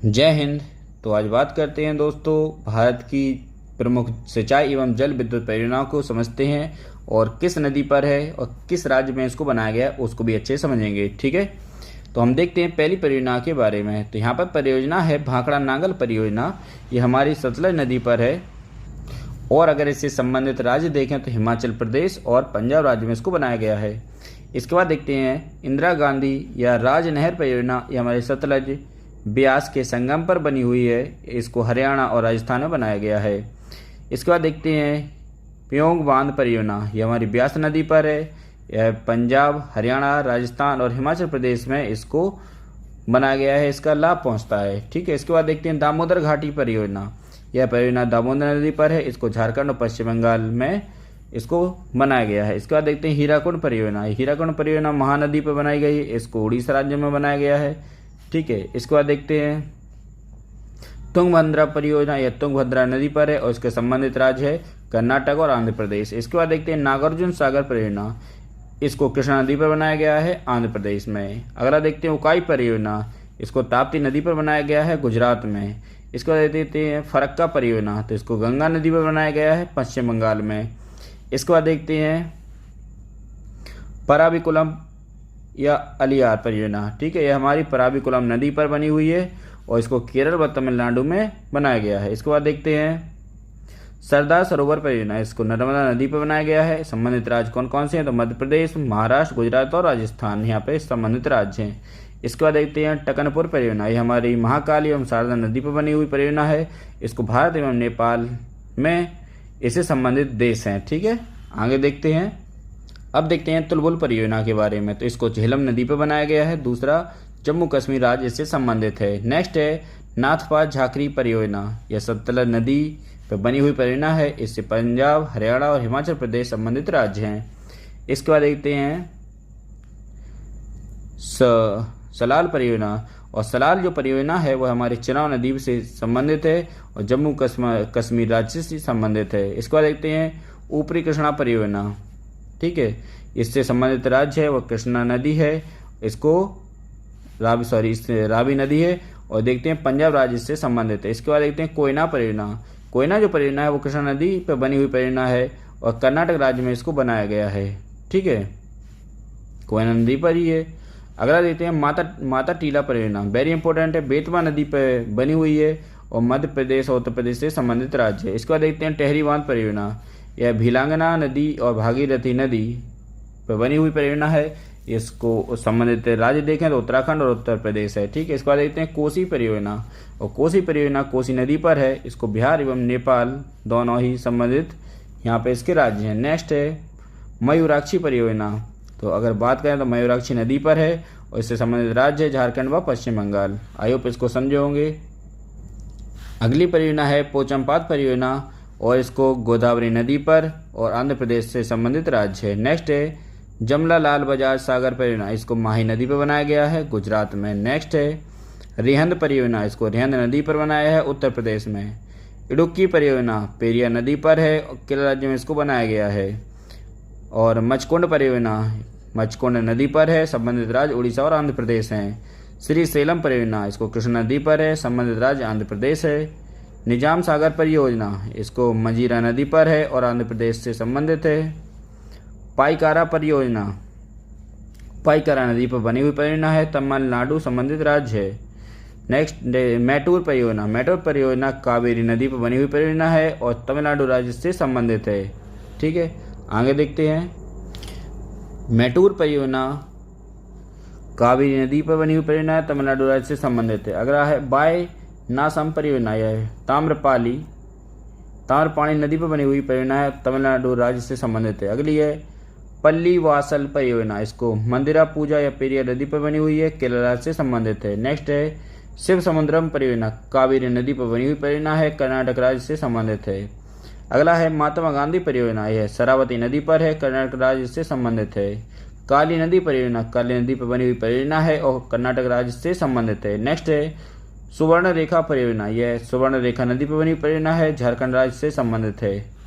जय हिंद। तो आज बात करते हैं दोस्तों, भारत की प्रमुख सिंचाई एवं जल विद्युत परियोजनाओं को समझते हैं और किस नदी पर है और किस राज्य में इसको बनाया गया है उसको भी अच्छे से समझेंगे। ठीक है, तो हम देखते हैं पहली परियोजना के बारे में। तो यहाँ पर परियोजना है भाखड़ा नांगल परियोजना। ये हमारी सतलज नदी पर है और अगर इससे संबंधित राज्य देखें तो हिमाचल प्रदेश और पंजाब राज्य में इसको बनाया गया है। इसके बाद देखते हैं इंदिरा गांधी या राज नहर परियोजना। ये हमारे सतलज ब्यास के संगम पर बनी हुई है। इसको हरियाणा और राजस्थान में बनाया गया है। इसके बाद देखते हैं प्योंग बांध परियोजना। ये हमारी ब्यास नदी पर है। यह पंजाब, हरियाणा, राजस्थान और हिमाचल प्रदेश में इसको बनाया गया है। इसका लाभ पहुंचता है। ठीक है, इसके बाद देखते हैं दामोदर घाटी परियोजना। यह परियोजना दामोदर नदी पर है। इसको झारखंड और पश्चिम बंगाल में इसको बनाया गया है। इसके बाद देखते हैं हीराकुंड परियोजना। हीराकुंड परियोजना महानदी पर बनाई गई है। इसको उड़ीसा राज्य में बनाया गया है। ठीक है, इसके बाद देखते हैं तुंगभद्रा परियोजना। यह तुंगभद्रा नदी पर है और इसके संबंधित राज्य है कर्नाटक और आंध्र प्रदेश। इसके बाद देखते हैं नागार्जुन सागर परियोजना। इसको कृष्णा नदी पर बनाया गया है आंध्र प्रदेश में। अगला देखते हैं उकाई परियोजना। इसको ताप्ती नदी पर बनाया गया है गुजरात में। इसके बाद देखते हैं फरक्का परियोजना। तो इसको गंगा नदी पर बनाया गया है पश्चिम बंगाल में। इसके बाद देखते हैं पराबिकुलम या अलियार परियोजना। ठीक है, यह हमारी पराबिकुलम नदी पर बनी हुई है और इसको केरल व तमिलनाडु में बनाया गया है। इसके बाद देखते हैं सरदार सरोवर परियोजना। इसको नर्मदा नदी पर बनाया गया है। संबंधित राज्य कौन कौन से हैं? तो मध्य प्रदेश, महाराष्ट्र, गुजरात और राजस्थान यहाँ पे संबंधित राज्य हैं। इसके बाद देखते हैं टकनपुर परियोजना। यह हमारी महाकाली एवं शारदा नदी पर बनी हुई परियोजना है। इसको भारत एवं नेपाल में इससे संबंधित देश हैं। ठीक है, आगे देखते हैं। अब देखते हैं तुलबुल परियोजना के बारे में। तो इसको झेलम नदी पर बनाया गया है। दूसरा जम्मू कश्मीर राज्य इससे संबंधित है। नेक्स्ट है नाथपा झाकरी परियोजना। यह सतलज नदी पर बनी हुई परियोजना है। इससे पंजाब, हरियाणा और हिमाचल प्रदेश संबंधित राज्य हैं। इसके बाद देखते हैं सलाल परियोजना। और सलाल जो परियोजना है वह हमारे चिनाब नदी से संबंधित है और जम्मू कश्मीर राज्य से संबंधित है। इसके बाद देखते हैं ऊपरी कृष्णा परियोजना। ठीक है, इससे संबंधित राज्य है वह कृष्णा नदी है। इसको रावी नदी है और देखते हैं पंजाब राज्य से संबंधित है। इसके बाद देखते हैं कोयना परियोजना। कोयना जो परियोजना है वो कृष्णा नदी पर बनी हुई परियोजना है और कर्नाटक राज्य में इसको बनाया गया है। ठीक है, कोयना नदी पर ही है। अगला देखते हैं माता टीला परियोजना। वेरी इंपॉर्टेंट है, बेतवा नदी पर बनी हुई है और मध्य प्रदेश और उत्तर प्रदेश से संबंधित राज्य है। इसके बाद देखते हैं टेहरी बांध परियोजना। यह भिलांगना नदी और भागीरथी नदी पर बनी हुई परियोजना है। इसको संबंधित राज्य देखें तो उत्तराखंड और उत्तर प्रदेश है। ठीक है, इसके बाद देखते हैं कोसी परियोजना। और कोसी परियोजना कोसी नदी पर है। इसको बिहार एवं नेपाल दोनों ही संबंधित यहाँ पे इसके राज्य हैं। नेक्स्ट है मयूराक्षी परियोजना। तो अगर बात करें तो मयूराक्षी नदी पर है और इससे संबंधित राज्य है झारखंड व पश्चिम बंगाल। आई होप इसको समझे होंगे। अगली परियोजना है पोचमपात परियोजना और इसको गोदावरी नदी पर और आंध्र प्रदेश से संबंधित राज्य है। नेक्स्ट है जमला लाल बजाज सागर परियोजना। इसको माही नदी पर बनाया गया है गुजरात में। नेक्स्ट है रिहंद परियोजना। इसको रिहंद नदी पर बनाया है उत्तर प्रदेश में। इडुक्की परियोजना पेरिया नदी पर है और केरल राज्य में इसको बनाया गया है। और मचकुंड परियोजना मचकुंड नदी पर है। संबंधित राज्य उड़ीसा और आंध्र प्रदेश हैं। श्री सेलम परियोजना इसको कृष्णा नदी पर है। संबंधित राज्य आंध्र प्रदेश है। निजाम सागर परियोजना इसको मंजीरा नदी पर है और आंध्र प्रदेश से संबंधित है। पाइकारा परियोजना पाइकारा नदी पर बनी हुई परियोजना है। तमिलनाडु संबंधित राज्य है। नेक्स्ट मैटूर परियोजना। मैटूर परियोजना कावेरी नदी पर बनी हुई परियोजना है और तमिलनाडु राज्य से संबंधित है। ठीक है, आगे देखते हैं। मैटूर परियोजना कावेरी नदी पर बनी हुई परियोजना है, तमिलनाडु राज्य से संबंधित है। अगला है बाय नासम परियोजना। यह ताम्रपाणी नदी पर बनी हुई परियोजना है, तमिलनाडु राज्य से संबंधित है। अगली है पल्ली वासल परियोजना। इसको मंदिरा पूजा या पेरिया नदी पर बनी हुई है, केरल राज्य से संबंधित है। नेक्स्ट है शिव समुद्रम परियोजना। कावेरी नदी पर बनी हुई परियोजना है, कर्नाटक राज्य से संबंधित है। अगला है महात्मा गांधी परियोजना। यह शरावती नदी पर है, कर्नाटक राज्य से संबंधित है। काली नदी परियोजना काली नदी पर बनी हुई परियोजना है और कर्नाटक राज्य से संबंधित है। नेक्स्ट है सुवर्ण रेखा परियोजना। यह सुवर्ण रेखा नदी पर बनी परियोजना है, झारखंड राज्य से संबंधित है।